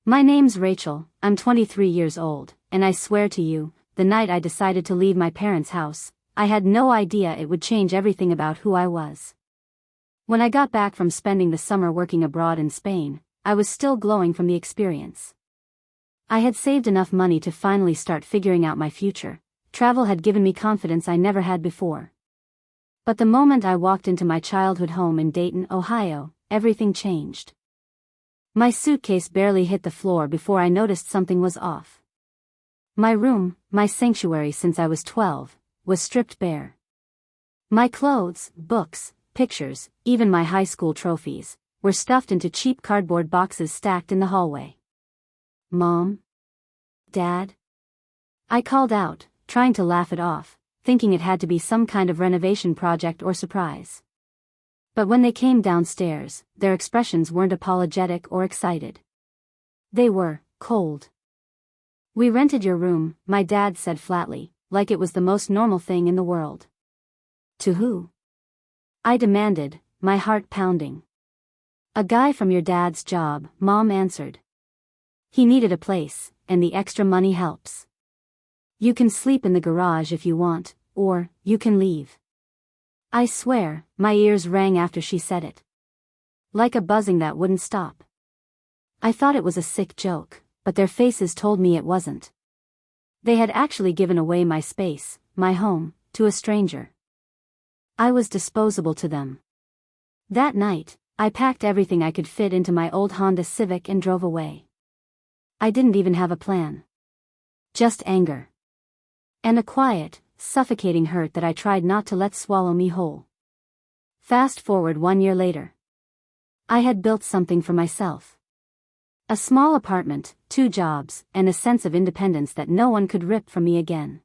My name's Rachel, I'm 23 years old, and I swear to you, the night I decided to leave my parents' house, I had no idea it would change everything about who I was. When I got back from spending the summer working abroad in Spain, I was still glowing from the experience. I had saved enough money to finally start figuring out my future. Travel had given me confidence I never had before. But the moment I walked into my childhood home in Dayton, Ohio, everything changed. My suitcase barely hit the floor before I noticed something was off. My room, my sanctuary since I was 12, was stripped bare. My clothes, books, pictures, even my high school trophies, were stuffed into cheap cardboard boxes stacked in the hallway. Mom? Dad? I called out, trying to laugh it off, thinking it had to be some kind of renovation project or surprise. But when they came downstairs, their expressions weren't apologetic or excited. They were cold. "We rented your room," my dad said flatly, like it was the most normal thing in the world. "To who?" I demanded, my heart pounding. "A guy from your dad's job," Mom answered. "He needed a place, and the extra money helps. You can sleep in the garage if you want, or you can leave." I swear, my ears rang after she said it. Like a buzzing that wouldn't stop. I thought it was a sick joke, but their faces told me it wasn't. They had actually given away my space, my home, to a stranger. I was disposable to them. That night, I packed everything I could fit into my old Honda Civic and drove away. I didn't even have a plan. Just anger. And a quiet, suffocating hurt that I tried not to let swallow me whole. Fast forward 1 year later. I had built something for myself. A small apartment, 2 jobs, and a sense of independence that no one could rip from me again.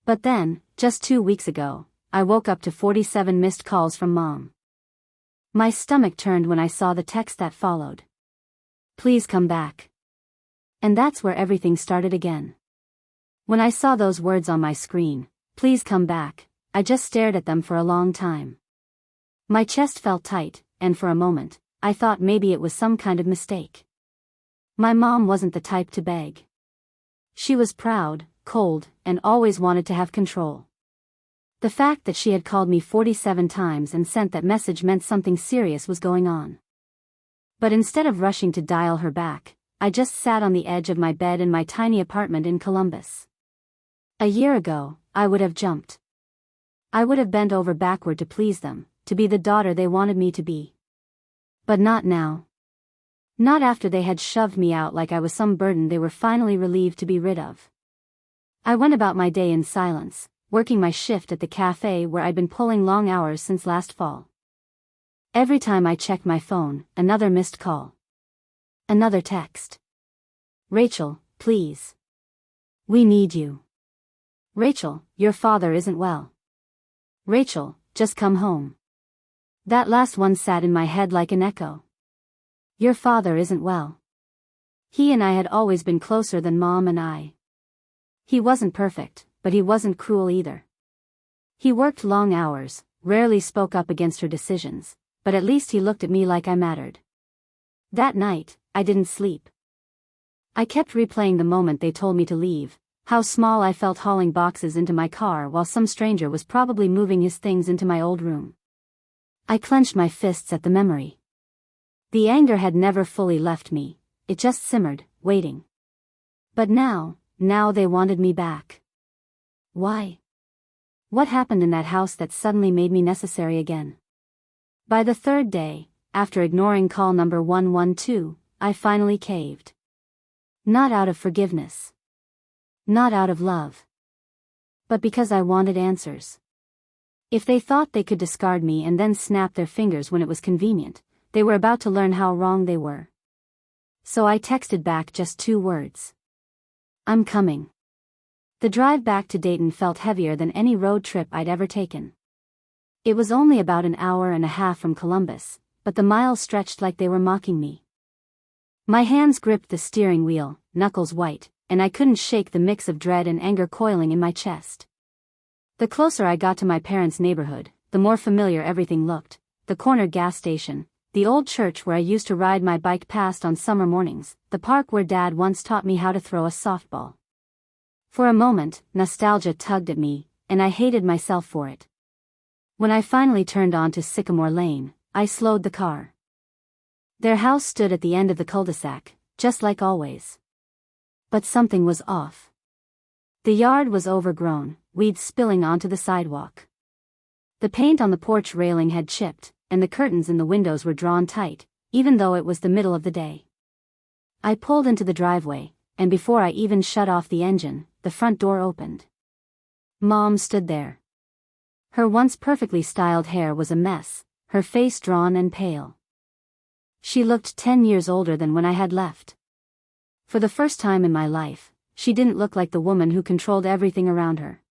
But then, just 2 weeks ago, I woke up to 47 missed calls from Mom. My stomach turned when I saw the text that followed. "Please come back." And that's where everything started again. When I saw those words on my screen, "Please come back," I just stared at them for a long time. My chest felt tight, and for a moment, I thought maybe it was some kind of mistake. My mom wasn't the type to beg. She was proud, cold, and always wanted to have control. The fact that she had called me 47 times and sent that message meant something serious was going on. But instead of rushing to dial her back, I just sat on the edge of my bed in my tiny apartment in Columbus. A year ago, I would have jumped. I would have bent over backward to please them, to be the daughter they wanted me to be. But not now. Not after they had shoved me out like I was some burden they were finally relieved to be rid of. I went about my day in silence, working my shift at the cafe where I'd been pulling long hours since last fall. Every time I checked my phone, another missed call. Another text. "Rachel, please. We need you. Rachel, your father isn't well. Rachel, just come home." That last one sat in my head like an echo. Your father isn't well. He and I had always been closer than Mom and I. He wasn't perfect, but he wasn't cruel either. He worked long hours, rarely spoke up against her decisions, but at least he looked at me like I mattered. That night, I didn't sleep. I kept replaying the moment they told me to leave, how small I felt hauling boxes into my car while some stranger was probably moving his things into my old room. I clenched my fists at the memory. The anger had never fully left me, it just simmered, waiting. But now they wanted me back. Why? What happened in that house that suddenly made me necessary again? By the 3rd day, after ignoring call number 112, I finally caved. Not out of forgiveness. Not out of love. But because I wanted answers. If they thought they could discard me and then snap their fingers when it was convenient, they were about to learn how wrong they were. So I texted back just 2 words. "I'm coming." The drive back to Dayton felt heavier than any road trip I'd ever taken. It was only about an hour and a half from Columbus, but the miles stretched like they were mocking me. My hands gripped the steering wheel, knuckles white, and I couldn't shake the mix of dread and anger coiling in my chest. The closer I got to my parents' neighborhood, the more familiar everything looked. The corner gas station, the old church where I used to ride my bike past on summer mornings, the park where Dad once taught me how to throw a softball. For a moment, nostalgia tugged at me, and I hated myself for it. When I finally turned onto Sycamore Lane, I slowed the car. Their house stood at the end of the cul-de-sac, just like always. But something was off. The yard was overgrown, weeds spilling onto the sidewalk. The paint on the porch railing had chipped, and the curtains in the windows were drawn tight, even though it was the middle of the day. I pulled into the driveway, and before I even shut off the engine, the front door opened. Mom stood there. Her once perfectly styled hair was a mess, her face drawn and pale. She looked 10 years older than when I had left. For the first time in my life, she didn't look like the woman who controlled everything around her.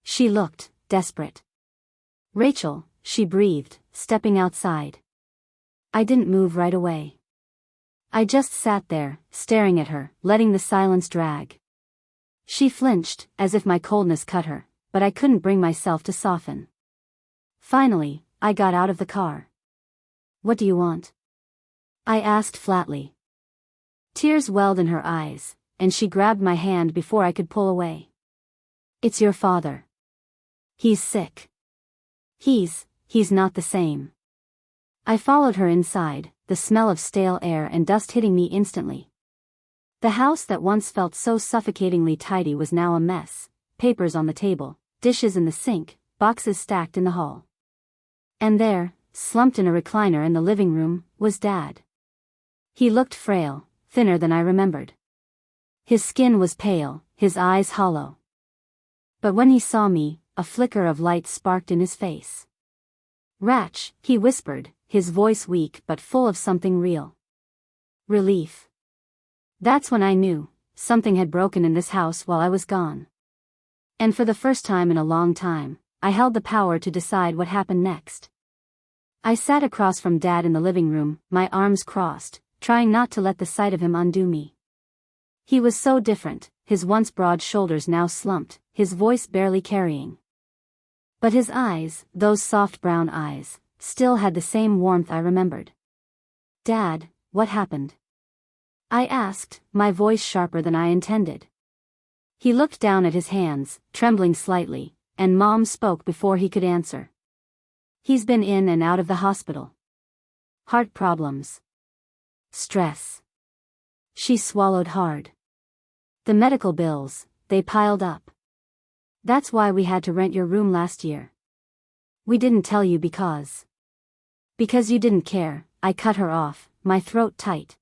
She looked desperate. "Rachel," she breathed, stepping outside. I didn't move right away. I just sat there, staring at her, letting the silence drag. She flinched, as if my coldness cut her, but I couldn't bring myself to soften. Finally, I got out of the car. "What do you want?" I asked flatly. Tears welled in her eyes, and she grabbed my hand before I could pull away. "It's your father. He's sick. He's not the same." I followed her inside, the smell of stale air and dust hitting me instantly. The house that once felt so suffocatingly tidy was now a mess, papers on the table, dishes in the sink, boxes stacked in the hall. And there, slumped in a recliner in the living room, was Dad. He looked frail, thinner than I remembered. His skin was pale, his eyes hollow. But when he saw me, a flicker of light sparked in his face. "Ratch," he whispered, his voice weak but full of something real. Relief. That's when I knew, something had broken in this house while I was gone. And for the first time in a long time, I held the power to decide what happened next. I sat across from Dad in the living room, my arms crossed, trying not to let the sight of him undo me. He was so different, his once broad shoulders now slumped, his voice barely carrying. But his eyes, those soft brown eyes, still had the same warmth I remembered. "Dad, what happened?" I asked, my voice sharper than I intended. He looked down at his hands, trembling slightly, and Mom spoke before he could answer. "He's been in and out of the hospital. Heart problems. Stress." She swallowed hard. "The medical bills, they piled up. That's why we had to rent your room last year. We didn't tell you because you didn't care," I cut her off, my throat tight.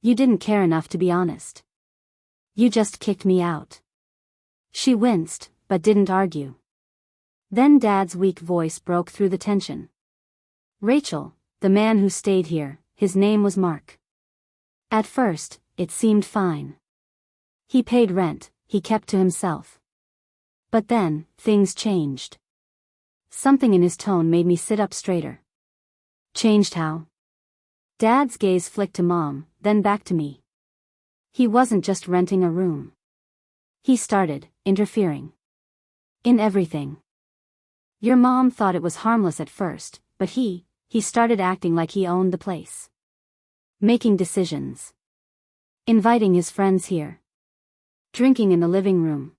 "You didn't care enough to be honest. You just kicked me out." She winced, but didn't argue. Then Dad's weak voice broke through the tension. "Rachel, the man who stayed here, his name was Mark. At first, it seemed fine. He paid rent, he kept to himself. But then, things changed." Something in his tone made me sit up straighter. "Changed how?" Dad's gaze flicked to Mom, then back to me. "He wasn't just renting a room. He started interfering. In everything. Your mom thought it was harmless at first, but he started acting like he owned the place. Making decisions. Inviting his friends here. Drinking in the living room.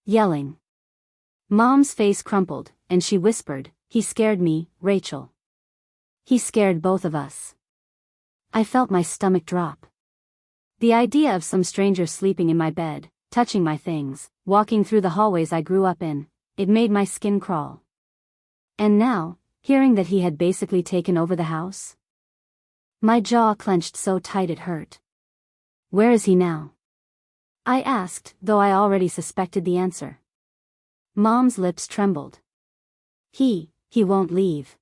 Yelling." Mom's face crumpled, and she whispered, "He scared me, Rachel. He scared both of us." I felt my stomach drop. The idea of some stranger sleeping in my bed, touching my things, walking through the hallways I grew up in, it made my skin crawl. And now, hearing that he had basically taken over the house? My jaw clenched so tight it hurt. "Where is he now?" I asked, though I already suspected the answer. Mom's lips trembled. He won't leave.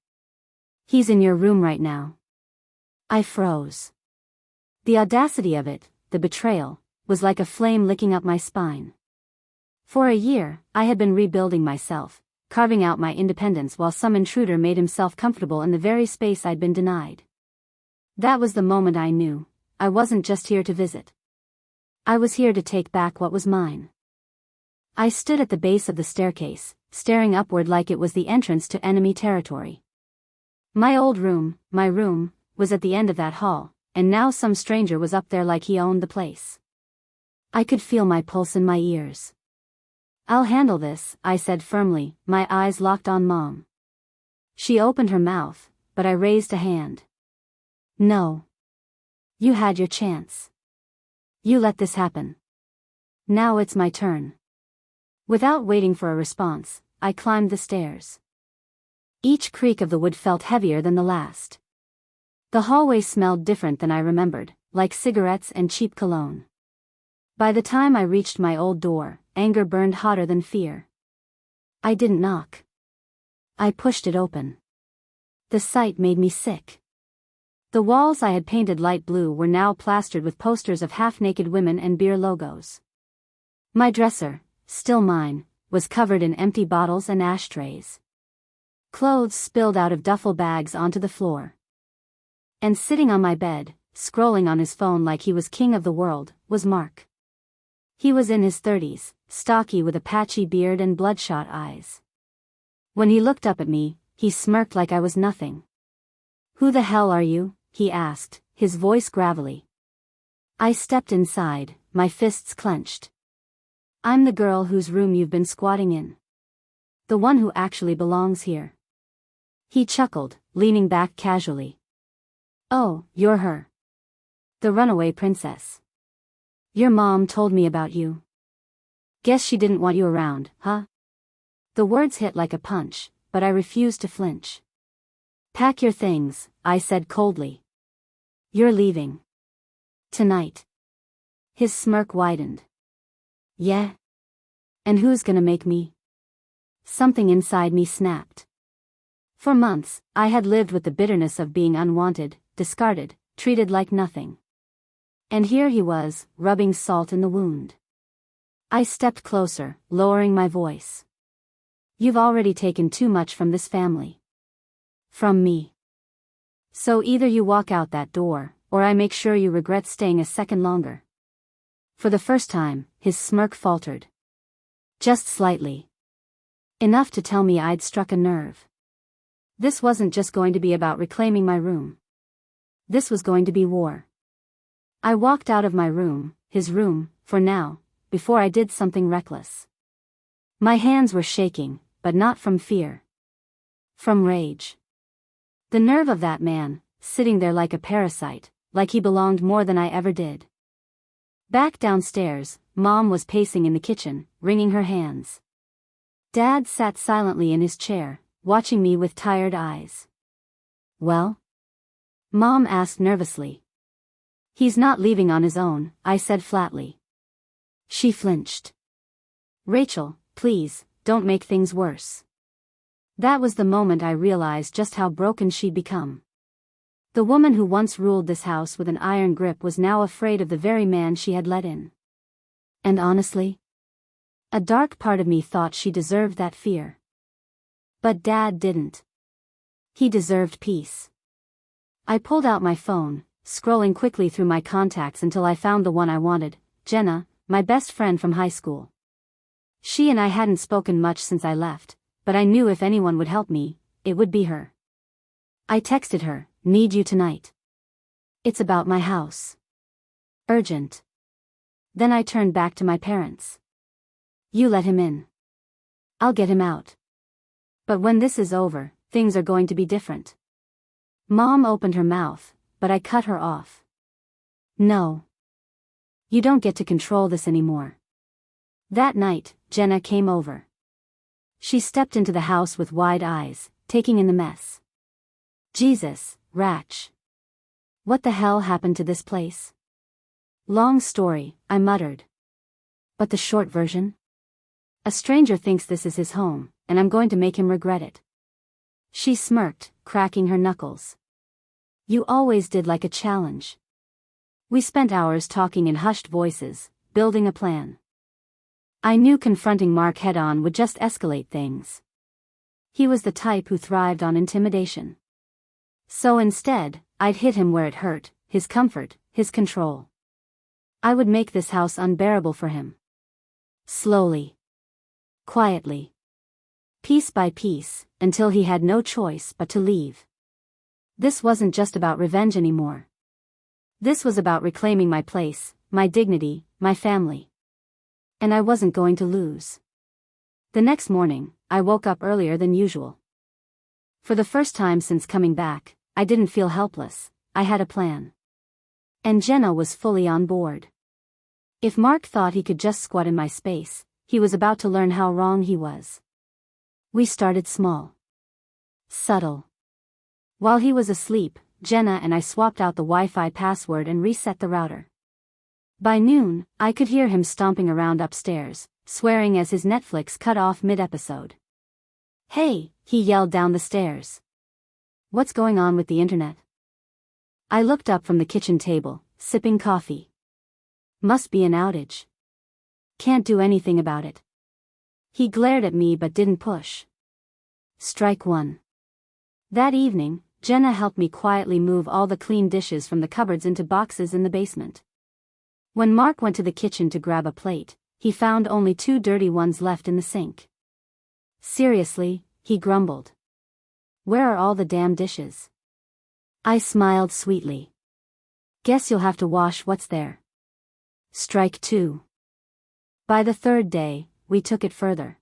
He's in your room right now." I froze. The audacity of it, the betrayal, was like a flame licking up my spine. For a year, I had been rebuilding myself, carving out my independence while some intruder made himself comfortable in the very space I'd been denied. That was the moment I knew, I wasn't just here to visit. I was here to take back what was mine. I stood at the base of the staircase, staring upward like it was the entrance to enemy territory. My room, was at the end of that hall, and now some stranger was up there like he owned the place. I could feel my pulse in my ears. "I'll handle this," I said firmly, my eyes locked on Mom. She opened her mouth, but I raised a hand. "No. You had your chance. You let this happen. Now it's my turn." Without waiting for a response, I climbed the stairs. Each creak of the wood felt heavier than the last. The hallway smelled different than I remembered, like cigarettes and cheap cologne. By the time I reached my old door, anger burned hotter than fear. I didn't knock. I pushed it open. The sight made me sick. The walls I had painted light blue were now plastered with posters of half-naked women and beer logos. My dresser, still mine, was covered in empty bottles and ashtrays. Clothes spilled out of duffel bags onto the floor. And sitting on my bed, scrolling on his phone like he was king of the world, was Mark. He was in his 30s, stocky with a patchy beard and bloodshot eyes. When he looked up at me, he smirked like I was nothing. "Who the hell are you?" he asked, his voice gravelly. I stepped inside, my fists clenched. "I'm the girl whose room you've been squatting in. The one who actually belongs here." He chuckled, leaning back casually. "Oh, you're her. The runaway princess. Your mom told me about you. Guess she didn't want you around, huh?" The words hit like a punch, but I refused to flinch. "Pack your things," I said coldly. "You're leaving. Tonight." His smirk widened. "Yeah? And who's gonna make me?" Something inside me snapped. For months, I had lived with the bitterness of being unwanted, discarded, treated like nothing. And here he was, rubbing salt in the wound. I stepped closer, lowering my voice. "You've already taken too much from this family. From me. So either you walk out that door, or I make sure you regret staying a second longer." For the first time, his smirk faltered. Just slightly. Enough to tell me I'd struck a nerve. This wasn't just going to be about reclaiming my room. This was going to be war. I walked out of my room, his room, for now, before I did something reckless. My hands were shaking, but not from fear. From rage. The nerve of that man, sitting there like a parasite, like he belonged more than I ever did. Back downstairs, Mom was pacing in the kitchen, wringing her hands. Dad sat silently in his chair, watching me with tired eyes. "Well?" Mom asked nervously. "He's not leaving on his own," I said flatly. She flinched. "Rachel, please, don't make things worse." That was the moment I realized just how broken she'd become. The woman who once ruled this house with an iron grip was now afraid of the very man she had let in. And honestly, a dark part of me thought she deserved that fear. But Dad didn't. He deserved peace. I pulled out my phone, scrolling quickly through my contacts until I found the one I wanted, Jenna, my best friend from high school. She and I hadn't spoken much since I left, but I knew if anyone would help me, it would be her. I texted her, "Need you tonight. It's about my house. Urgent." Then I turned back to my parents. "You let him in. I'll get him out. But when this is over, things are going to be different." Mom opened her mouth, but I cut her off. "No. You don't get to control this anymore." That night, Jenna came over. She stepped into the house with wide eyes, taking in the mess. "Jesus, Ratch. What the hell happened to this place?" "Long story," I muttered. "But the short version? A stranger thinks this is his home, and I'm going to make him regret it." She smirked, cracking her knuckles. "You always did like a challenge." We spent hours talking in hushed voices, building a plan. I knew confronting Mark head-on would just escalate things. He was the type who thrived on intimidation. So instead, I'd hit him where it hurt, his comfort, his control. I would make this house unbearable for him. Slowly. Quietly. Piece by piece, until he had no choice but to leave. This wasn't just about revenge anymore. This was about reclaiming my place, my dignity, my family. And I wasn't going to lose. The next morning, I woke up earlier than usual. For the first time since coming back, I didn't feel helpless. I had a plan. And Jenna was fully on board. If Mark thought he could just squat in my space, he was about to learn how wrong he was. We started small. Subtle. While he was asleep, Jenna and I swapped out the Wi-Fi password and reset the router. By noon, I could hear him stomping around upstairs, swearing as his Netflix cut off mid-episode. "Hey," he yelled down the stairs. "What's going on with the internet?" I looked up from the kitchen table, sipping coffee. "Must be an outage. Can't do anything about it." He glared at me but didn't push. Strike one. That evening, Jenna helped me quietly move all the clean dishes from the cupboards into boxes in the basement. When Mark went to the kitchen to grab a plate, he found only 2 dirty ones left in the sink. "Seriously," he grumbled. "Where are all the damn dishes?" I smiled sweetly. "Guess you'll have to wash what's there." Strike 2. By the 3rd day, we took it further.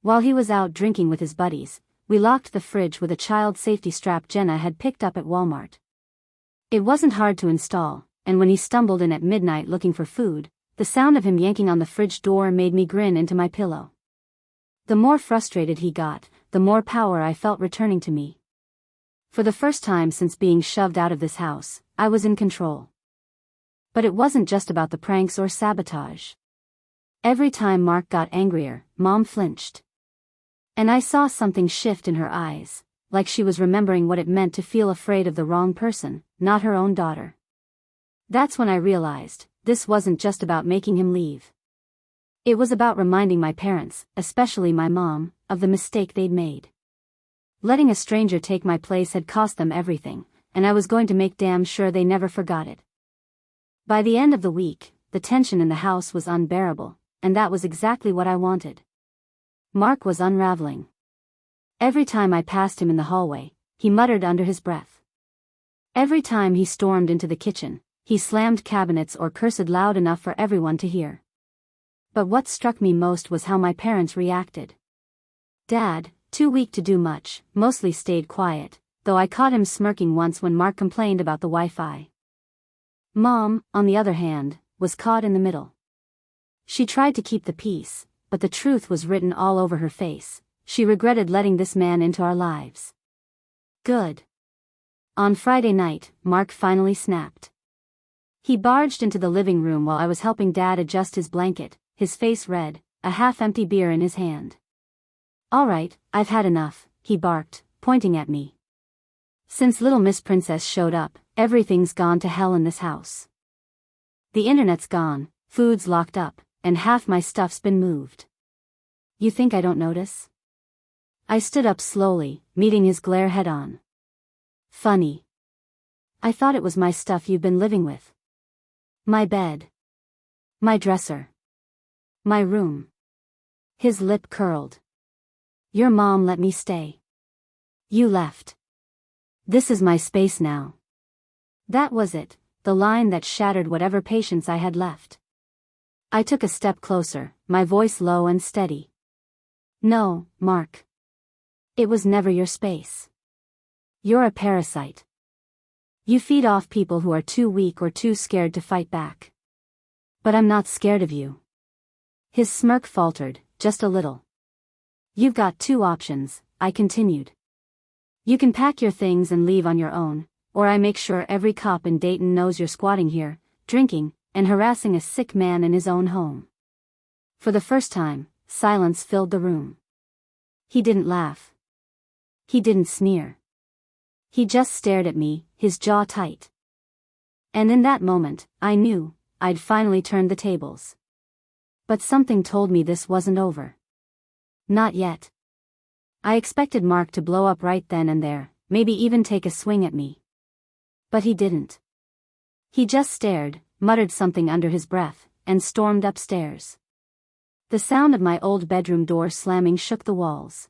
While he was out drinking with his buddies, we locked the fridge with a child safety strap Jenna had picked up at Walmart. It wasn't hard to install, and when he stumbled in at midnight looking for food, the sound of him yanking on the fridge door made me grin into my pillow. The more frustrated he got, the more power I felt returning to me. For the first time since being shoved out of this house, I was in control. But it wasn't just about the pranks or sabotage. Every time Mark got angrier, Mom flinched. And I saw something shift in her eyes, like she was remembering what it meant to feel afraid of the wrong person, not her own daughter. That's when I realized, this wasn't just about making him leave. It was about reminding my parents, especially my mom, of the mistake they'd made. Letting a stranger take my place had cost them everything, and I was going to make damn sure they never forgot it. By the end of the week, the tension in the house was unbearable, and that was exactly what I wanted. Mark was unraveling. Every time I passed him in the hallway, he muttered under his breath. Every time he stormed into the kitchen, he slammed cabinets or cursed loud enough for everyone to hear. But what struck me most was how my parents reacted. Dad, too weak to do much, mostly stayed quiet, though I caught him smirking once when Mark complained about the Wi-Fi. Mom, on the other hand, was caught in the middle. She tried to keep the peace, but the truth was written all over her face. She regretted letting this man into our lives. Good. On Friday night, Mark finally snapped. He barged into the living room while I was helping Dad adjust his blanket, his face red, a half-empty beer in his hand. "All right, I've had enough," he barked, pointing at me. "Since little Miss Princess showed up, everything's gone to hell in this house. The internet's gone, food's locked up, and half my stuff's been moved. You think I don't notice?" I stood up slowly, meeting his glare head-on. "Funny. I thought it was my stuff you've been living with. My bed. My dresser. My room." His lip curled. "Your mom let me stay. You left. This is my space now." That was it, the line that shattered whatever patience I had left. I took a step closer, my voice low and steady. "No, Mark. It was never your space. You're a parasite. You feed off people who are too weak or too scared to fight back. But I'm not scared of you." His smirk faltered, just a little. "You've got 2 options," I continued. "You can pack your things and leave on your own, or I make sure every cop in Dayton knows you're squatting here, drinking, and harassing a sick man in his own home." For the first time, silence filled the room. He didn't laugh. He didn't sneer. He just stared at me, his jaw tight. And in that moment, I knew, I'd finally turned the tables. But something told me this wasn't over. Not yet. I expected Mark to blow up right then and there, maybe even take a swing at me. But he didn't. He just stared, muttered something under his breath, and stormed upstairs. The sound of my old bedroom door slamming shook the walls.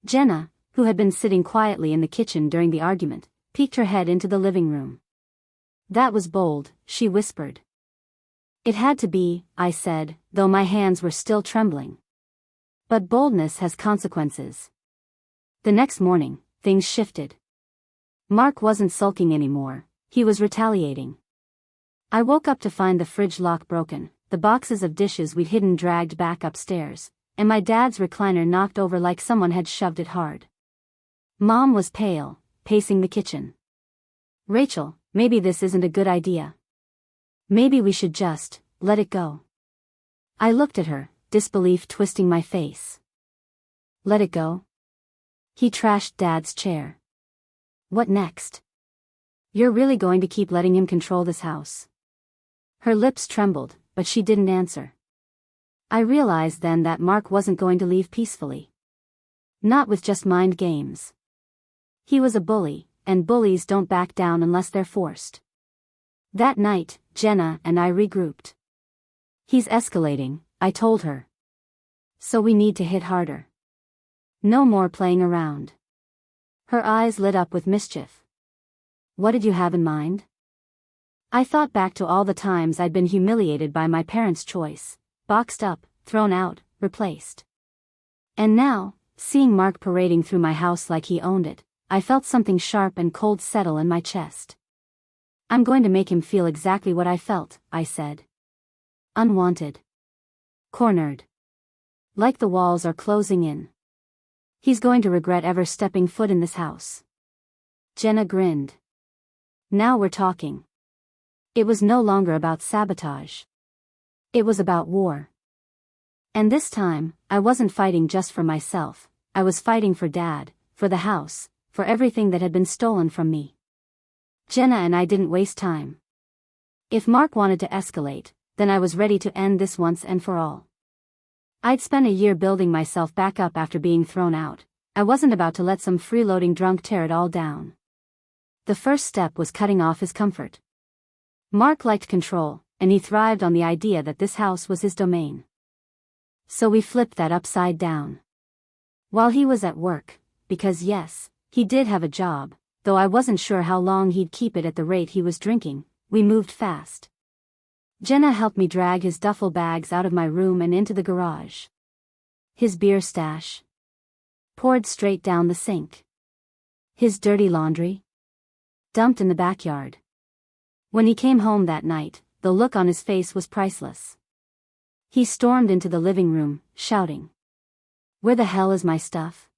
Jenna, who had been sitting quietly in the kitchen during the argument, peeked her head into the living room. "That was bold," she whispered. "It had to be," I said, though my hands were still trembling. "But boldness has consequences." The next morning, things shifted. Mark wasn't sulking anymore, he was retaliating. I woke up to find the fridge lock broken, the boxes of dishes we'd hidden dragged back upstairs, and my dad's recliner knocked over like someone had shoved it hard. Mom was pale, pacing the kitchen. "Rachel, maybe this isn't a good idea. Maybe we should just let it go." I looked at her, disbelief twisting my face. "Let it go?" He trashed Dad's chair. "What next? You're really going to keep letting him control this house?" Her lips trembled, but she didn't answer. I realized then that Mark wasn't going to leave peacefully. Not with just mind games. He was a bully, and bullies don't back down unless they're forced. That night, Jenna and I regrouped. "He's escalating," I told her. "So we need to hit harder. No more playing around." Her eyes lit up with mischief. "What did you have in mind?" I thought back to all the times I'd been humiliated by my parents' choice, boxed up, thrown out, replaced. And now, seeing Mark parading through my house like he owned it, I felt something sharp and cold settle in my chest. "I'm going to make him feel exactly what I felt," I said. "Unwanted. Cornered. Like the walls are closing in. He's going to regret ever stepping foot in this house." Jenna grinned. "Now we're talking." It was no longer about sabotage. It was about war. And this time, I wasn't fighting just for myself, I was fighting for Dad, for the house, for everything that had been stolen from me. Jenna and I didn't waste time. If Mark wanted to escalate, then I was ready to end this once and for all. I'd spent a year building myself back up after being thrown out. I wasn't about to let some freeloading drunk tear it all down. The first step was cutting off his comfort. Mark liked control, and he thrived on the idea that this house was his domain. So we flipped that upside down. While he was at work, because yes, he did have a job, though I wasn't sure how long he'd keep it at the rate he was drinking, we moved fast. Jenna helped me drag his duffel bags out of my room and into the garage. His beer stash poured straight down the sink. His dirty laundry dumped in the backyard. When he came home that night, the look on his face was priceless. He stormed into the living room, shouting, "Where the hell is my stuff?"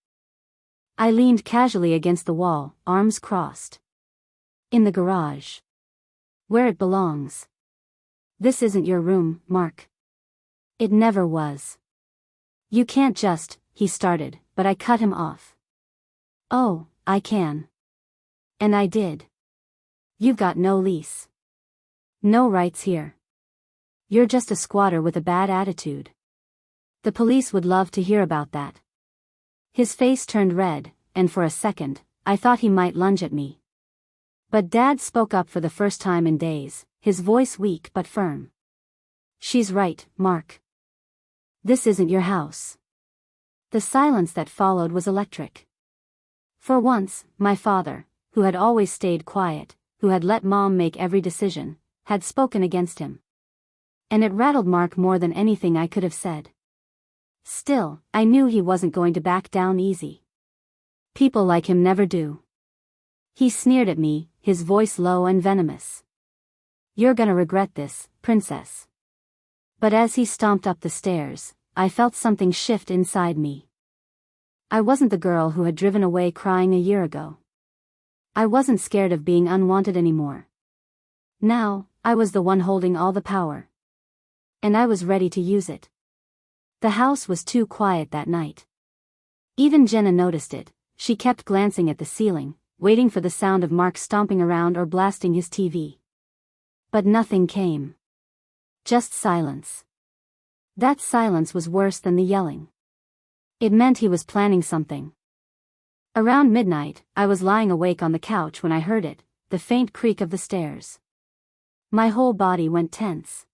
I leaned casually against the wall, arms crossed. "In the garage. Where it belongs. This isn't your room, Mark." "It never was." "You can't just," he started, but I cut him off. "Oh, I can." And I did. "You've got no lease. No rights here. You're just a squatter with a bad attitude. The police would love to hear about that." His face turned red, and for a second, I thought he might lunge at me. But Dad spoke up for the first time in days, his voice weak but firm. "She's right, Mark. This isn't your house." The silence that followed was electric. For once, my father, who had always stayed quiet, who had let Mom make every decision, had spoken against him. And it rattled Mark more than anything I could have said. Still, I knew he wasn't going to back down easy. People like him never do. He sneered at me, his voice low and venomous. "You're gonna regret this, princess." But as he stomped up the stairs, I felt something shift inside me. I wasn't the girl who had driven away crying a year ago. I wasn't scared of being unwanted anymore. Now, I was the one holding all the power. And I was ready to use it. The house was too quiet that night. Even Jenna noticed it. She kept glancing at the ceiling, waiting for the sound of Mark stomping around or blasting his TV. But nothing came. Just silence. That silence was worse than the yelling. It meant he was planning something. Around midnight, I was lying awake on the couch when I heard it, the faint creak of the stairs. My whole body went tense.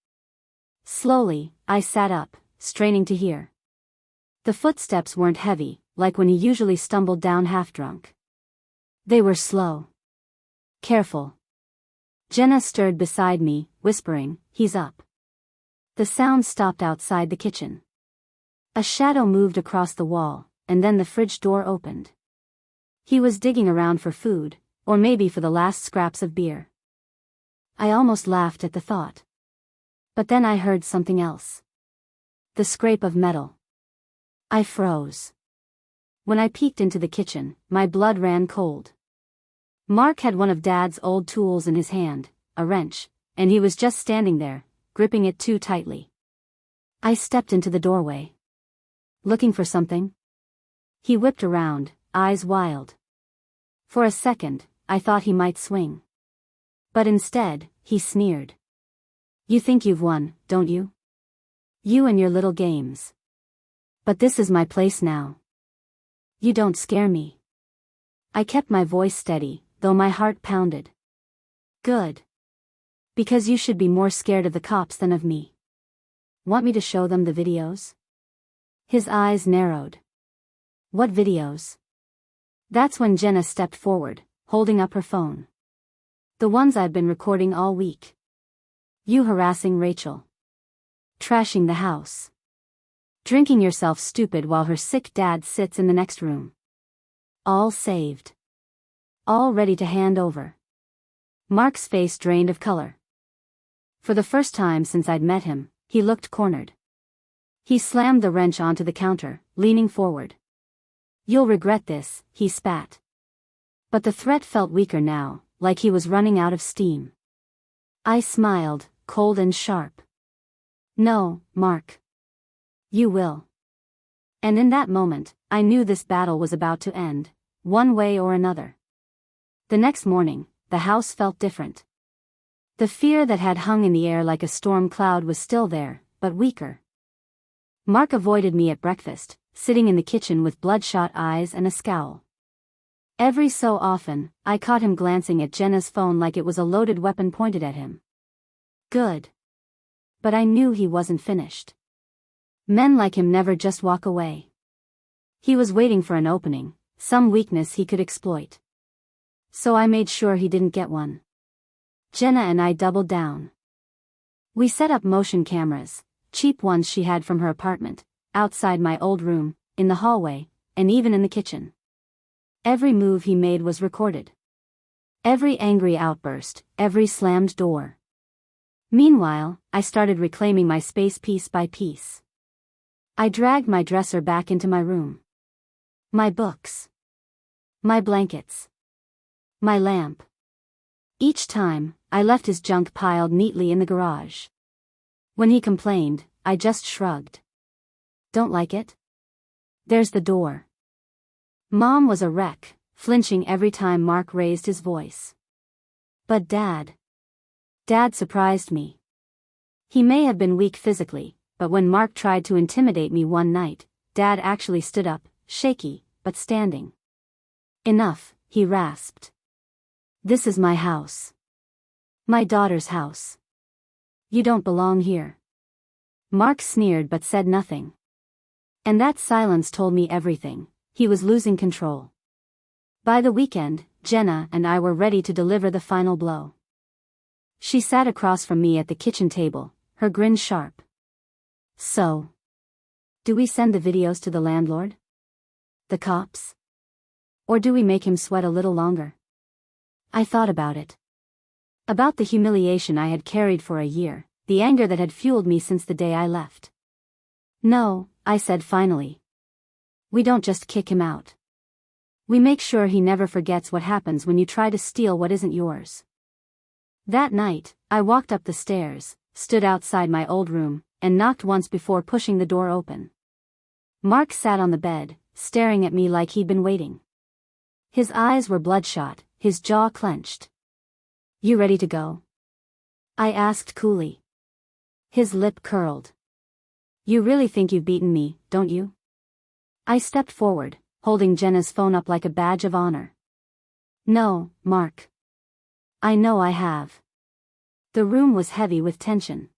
Slowly, I sat up, straining to hear. The footsteps weren't heavy, like when he usually stumbled down half-drunk. They were slow. Careful. Jenna stirred beside me, whispering, "He's up." The sound stopped outside the kitchen. A shadow moved across the wall, and then the fridge door opened. He was digging around for food, or maybe for the last scraps of beer. I almost laughed at the thought. But then I heard something else. The scrape of metal. I froze. When I peeked into the kitchen, my blood ran cold. Mark had one of Dad's old tools in his hand, a wrench, and he was just standing there, gripping it too tightly. I stepped into the doorway. Looking for something? He whipped around, eyes wild. For a second, I thought he might swing. But instead, he sneered. "You think you've won, don't you? You and your little games. But this is my place now. You don't scare me." I kept my voice steady, though my heart pounded. "Good. Because you should be more scared of the cops than of me. Want me to show them the videos?" His eyes narrowed. "What videos?" That's when Jenna stepped forward, holding up her phone. "The ones I've been recording all week. You harassing Rachel. Trashing the house. Drinking yourself stupid while her sick dad sits in the next room. All saved. All ready to hand over." Mark's face drained of color. For the first time since I'd met him, he looked cornered. He slammed the wrench onto the counter, leaning forward. "You'll regret this," he spat. But the threat felt weaker now, like he was running out of steam. I smiled, cold and sharp. "No, Mark. You will." And in that moment, I knew this battle was about to end, one way or another. The next morning, the house felt different. The fear that had hung in the air like a storm cloud was still there, but weaker. Mark avoided me at breakfast, sitting in the kitchen with bloodshot eyes and a scowl. Every so often, I caught him glancing at Jenna's phone like it was a loaded weapon pointed at him. Good. But I knew he wasn't finished. Men like him never just walk away. He was waiting for an opening, some weakness he could exploit. So I made sure he didn't get one. Jenna and I doubled down. We set up motion cameras, cheap ones she had from her apartment, outside my old room, in the hallway, and even in the kitchen. Every move he made was recorded. Every angry outburst, every slammed door. Meanwhile, I started reclaiming my space piece by piece. I dragged my dresser back into my room. My books. My blankets. My lamp. Each time, I left his junk piled neatly in the garage. When he complained, I just shrugged. "Don't like it? There's the door." Mom was a wreck, flinching every time Mark raised his voice. But Dad surprised me. He may have been weak physically, but when Mark tried to intimidate me one night, Dad actually stood up, shaky, but standing. "Enough," he rasped. "This is my house. My daughter's house. You don't belong here." Mark sneered but said nothing. And that silence told me everything. He was losing control. By the weekend, Jenna and I were ready to deliver the final blow. She sat across from me at the kitchen table, her grin sharp. "So, do we send the videos to the landlord? The cops? Or do we make him sweat a little longer?" I thought about it. About the humiliation I had carried for a year, the anger that had fueled me since the day I left. "No," I said finally. "We don't just kick him out. We make sure he never forgets what happens when you try to steal what isn't yours." That night, I walked up the stairs, stood outside my old room, and knocked once before pushing the door open. Mark sat on the bed, staring at me like he'd been waiting. His eyes were bloodshot, his jaw clenched. "You ready to go?" I asked coolly. His lip curled. "You really think you've beaten me, don't you?" I stepped forward, holding Jenna's phone up like a badge of honor. "No, Mark. I know I have." The room was heavy with tension.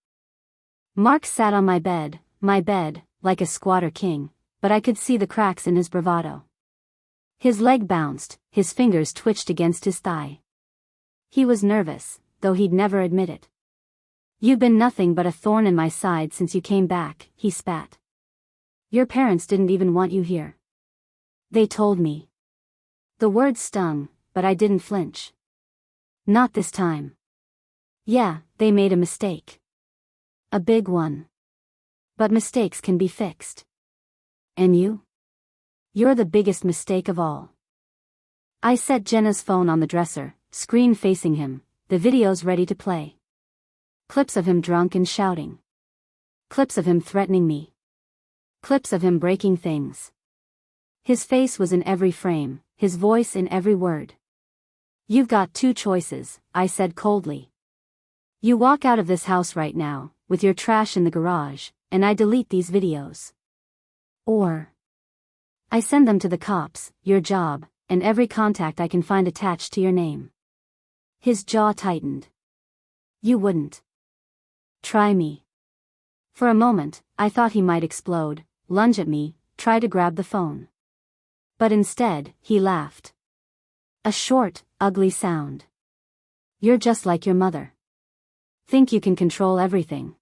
Mark sat on my bed, like a squatter king, but I could see the cracks in his bravado. His leg bounced, his fingers twitched against his thigh. He was nervous, though he'd never admit it. "You've been nothing but a thorn in my side since you came back," he spat. "Your parents didn't even want you here. They told me." The words stung, but I didn't flinch. Not this time. Yeah, they made a mistake. A big one. But mistakes can be fixed. And you? You're the biggest mistake of all. I set Jenna's phone on the dresser, screen facing him, the videos ready to play. Clips of him drunk and shouting. Clips of him threatening me. Clips of him breaking things. His face was in every frame, his voice in every word. "You've got two choices," I said coldly. "You walk out of this house right now, with your trash in the garage, and I delete these videos. Or I send them to the cops, your job, and every contact I can find attached to your name." His jaw tightened. "You wouldn't try me." For a moment, I thought he might explode, lunge at me, try to grab the phone. But instead, he laughed. A short, ugly sound. "You're just like your mother. Think you can control everything."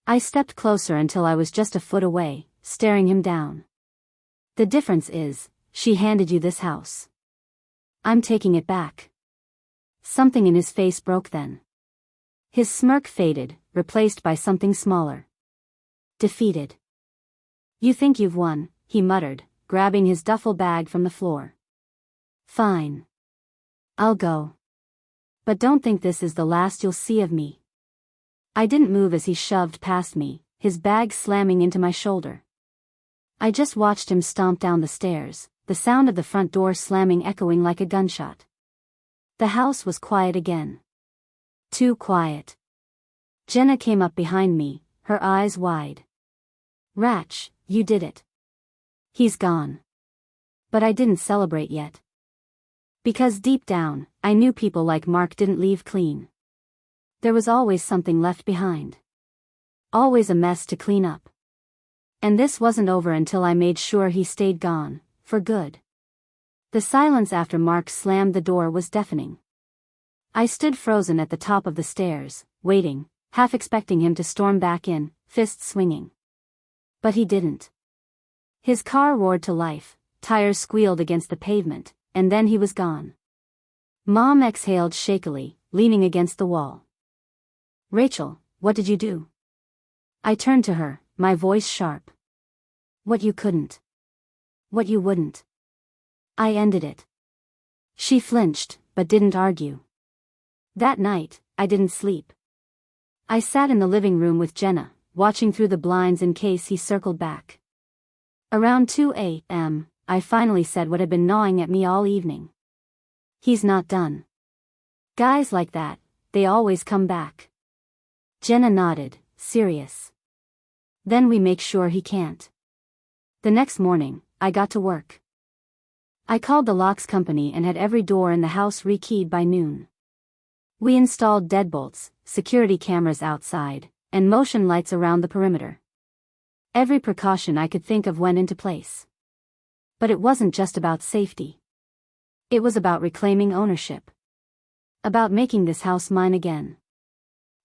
I stepped closer until I was just a foot away, staring him down. "The difference is, she handed you this house. I'm taking it back." Something in his face broke then. His smirk faded, replaced by something smaller. Defeated. "You think you've won," he muttered, grabbing his duffel bag from the floor. "Fine. I'll go. But don't think this is the last you'll see of me." I didn't move as he shoved past me, his bag slamming into my shoulder. I just watched him stomp down the stairs, the sound of the front door slamming echoing like a gunshot. The house was quiet again. Too quiet. Jenna came up behind me, her eyes wide. "Ratch, you did it. He's gone." But I didn't celebrate yet. Because deep down, I knew people like Mark didn't leave clean. There was always something left behind. Always a mess to clean up. And this wasn't over until I made sure he stayed gone, for good. The silence after Mark slammed the door was deafening. I stood frozen at the top of the stairs, waiting, half expecting him to storm back in, fists swinging. But he didn't. His car roared to life, tires squealed against the pavement, and then he was gone. Mom exhaled shakily, leaning against the wall. "Rachel, what did you do?" I turned to her, my voice sharp. "What you couldn't. What you wouldn't. I ended it." She flinched, but didn't argue. That night, I didn't sleep. I sat in the living room with Jenna, watching through the blinds in case he circled back. Around 2 a.m., I finally said what had been gnawing at me all evening. "He's not done. Guys like that, they always come back." Jenna nodded, serious. "Then we make sure he can't." The next morning, I got to work. I called the locks company and had every door in the house rekeyed by noon. We installed deadbolts, security cameras outside, and motion lights around the perimeter. Every precaution I could think of went into place. But it wasn't just about safety. It was about reclaiming ownership. About making this house mine again.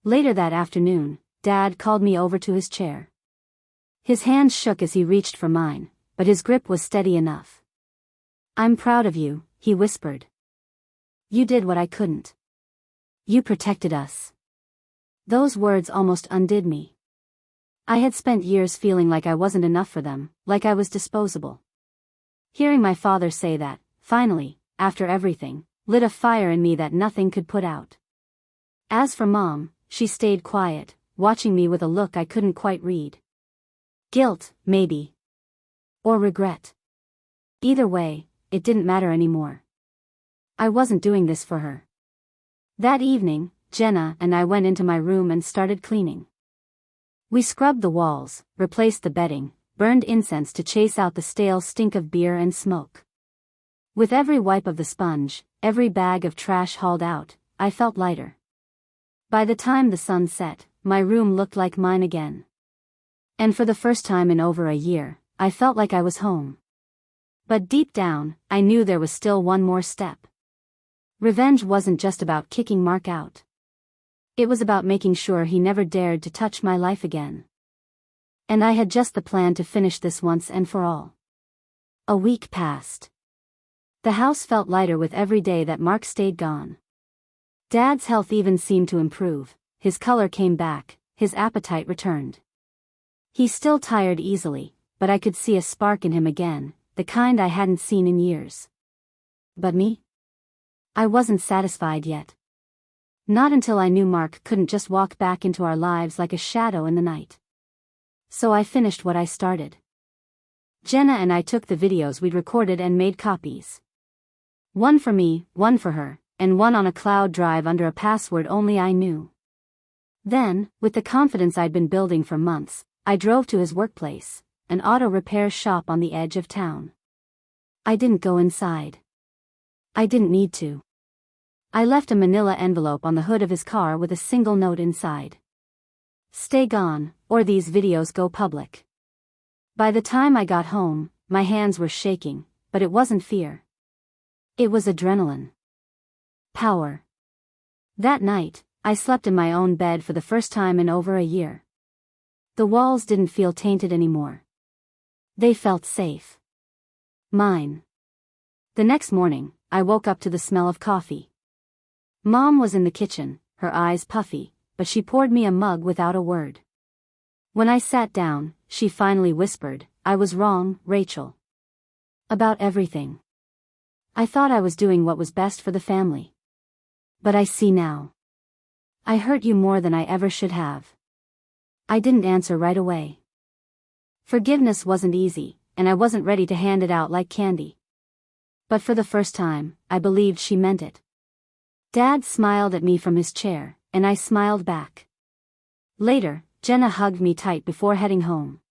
Later that afternoon, Dad called me over to his chair. His hand shook as he reached for mine, but his grip was steady enough. "I'm proud of you," he whispered. "You did what I couldn't. You protected us." Those words almost undid me. I had spent years feeling like I wasn't enough for them, like I was disposable. Hearing my father say that, finally, after everything, lit a fire in me that nothing could put out. As for Mom, she stayed quiet, watching me with a look I couldn't quite read. Guilt, maybe. Or regret. Either way, it didn't matter anymore. I wasn't doing this for her. That evening, Jenna and I went into my room and started cleaning. We scrubbed the walls, replaced the bedding, burned incense to chase out the stale stink of beer and smoke. With every wipe of the sponge, every bag of trash hauled out, I felt lighter. By the time the sun set, my room looked like mine again. And for the first time in over a year, I felt like I was home. But deep down, I knew there was still one more step. Revenge wasn't just about kicking Mark out. It was about making sure he never dared to touch my life again. And I had just the plan to finish this once and for all. A week passed. The house felt lighter with every day that Mark stayed gone. Dad's health even seemed to improve, his color came back, his appetite returned. He still tired easily, but I could see a spark in him again, the kind I hadn't seen in years. But me? I wasn't satisfied yet. Not until I knew Mark couldn't just walk back into our lives like a shadow in the night. So I finished what I started. Jenna and I took the videos we'd recorded and made copies. One for me, one for her, and one on a cloud drive under a password only I knew. Then, with the confidence I'd been building for months, I drove to his workplace, an auto repair shop on the edge of town. I didn't go inside. I didn't need to. I left a manila envelope on the hood of his car with a single note inside. Stay gone, or these videos go public. By the time I got home, my hands were shaking, but it wasn't fear. It was adrenaline. Power. That night, I slept in my own bed for the first time in over a year. The walls didn't feel tainted anymore. They felt safe. Mine. The next morning, I woke up to the smell of coffee. Mom was in the kitchen, her eyes puffy, but she poured me a mug without a word. When I sat down, she finally whispered, "I was wrong, Rachel. About everything. I thought I was doing what was best for the family. But I see now. I hurt you more than I ever should have." I didn't answer right away. Forgiveness wasn't easy, and I wasn't ready to hand it out like candy. But for the first time, I believed she meant it. Dad smiled at me from his chair, and I smiled back. Later, Jenna hugged me tight before heading home.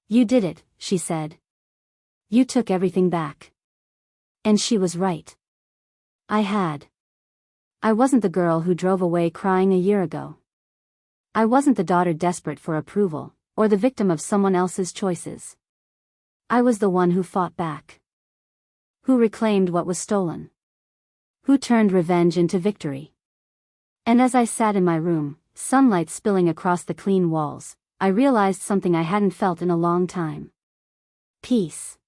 "You did it," she said. "You took everything back." And she was right. I had. I wasn't the girl who drove away crying a year ago. I wasn't the daughter desperate for approval, or the victim of someone else's choices. I was the one who fought back. Who reclaimed what was stolen. Who turned revenge into victory. And as I sat in my room, sunlight spilling across the clean walls, I realized something I hadn't felt in a long time. Peace.